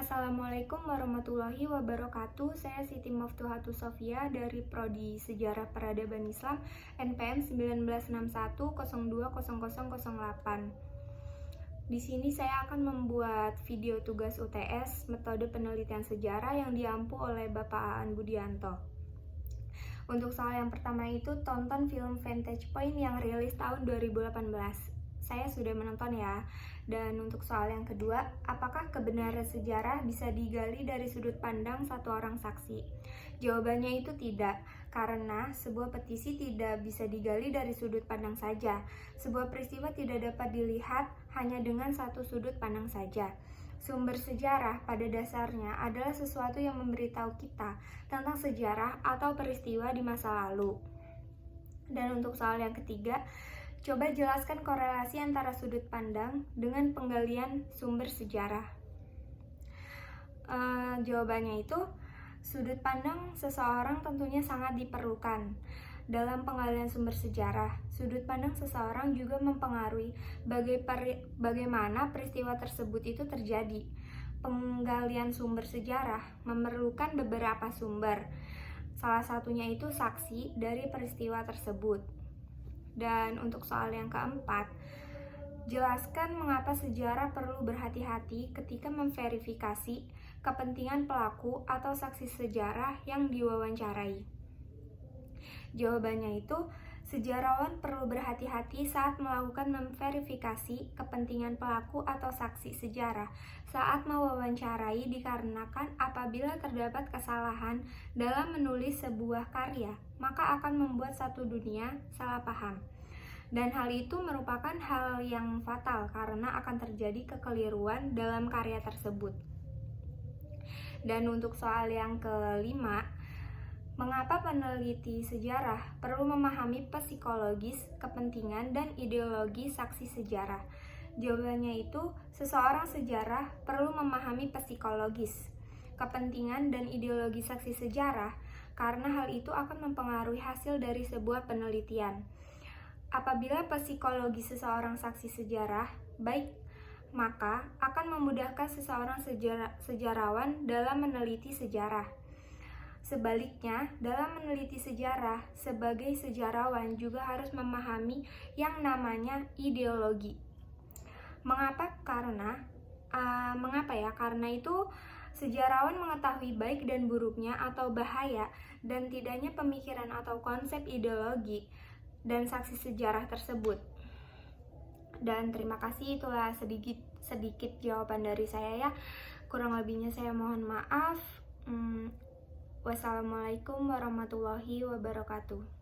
Assalamualaikum warahmatullahi wabarakatuh. Saya Siti Maftuhatu Sofia dari Prodi Sejarah Peradaban Islam NPM 1961020008. Di sini saya akan membuat video tugas UTS metode penelitian sejarah yang diampu oleh Bapak Aan Budianto. Untuk soal yang pertama itu, tonton film Vantage Point yang rilis tahun 2018. Saya sudah menonton ya. Dan untuk soal yang kedua, apakah kebenaran sejarah bisa digali dari sudut pandang satu orang saksi? Jawabannya itu tidak, karena sebuah petisi tidak bisa digali dari sudut pandang saja. Sebuah peristiwa tidak dapat dilihat hanya dengan satu sudut pandang saja. Sumber sejarah pada dasarnya adalah sesuatu yang memberitahu kita tentang sejarah atau peristiwa di masa lalu. Dan untuk soal yang ketiga, coba jelaskan korelasi antara sudut pandang dengan penggalian sumber sejarah. Jawabannya itu, sudut pandang seseorang tentunya sangat diperlukan. Dalam penggalian sumber sejarah, sudut pandang seseorang juga mempengaruhi bagaimana peristiwa tersebut itu terjadi. Penggalian sumber sejarah memerlukan beberapa sumber. Salah satunya itu saksi dari peristiwa tersebut. Dan untuk soal yang keempat, jelaskan mengapa sejarah perlu berhati-hati ketika memverifikasi kepentingan pelaku atau saksi sejarah yang diwawancarai. Jawabannya itu, sejarawan perlu berhati-hati saat melakukan memverifikasi kepentingan pelaku atau saksi sejarah saat mewawancarai, dikarenakan apabila terdapat kesalahan dalam menulis sebuah karya, maka akan membuat satu dunia salah paham. Dan hal itu merupakan hal yang fatal karena akan terjadi kekeliruan dalam karya tersebut. Dan untuk soal yang kelima, mengapa peneliti sejarah perlu memahami psikologis, kepentingan, dan ideologi saksi sejarah? Jawabannya itu, seseorang sejarah perlu memahami psikologis, kepentingan, dan ideologi saksi sejarah karena hal itu akan mempengaruhi hasil dari sebuah penelitian. Apabila psikologi seseorang saksi sejarah baik, maka akan memudahkan seseorang sejarawan dalam meneliti sejarah. Sebaliknya, dalam meneliti sejarah, sebagai sejarawan juga harus memahami yang namanya ideologi. Mengapa? Karena itu sejarawan mengetahui baik dan buruknya atau bahaya dan tidaknya pemikiran atau konsep ideologi dan saksi sejarah tersebut. Dan terima kasih, itulah sedikit jawaban dari saya ya. Kurang lebihnya saya mohon maaf. Wassalamualaikum warahmatullahi wabarakatuh.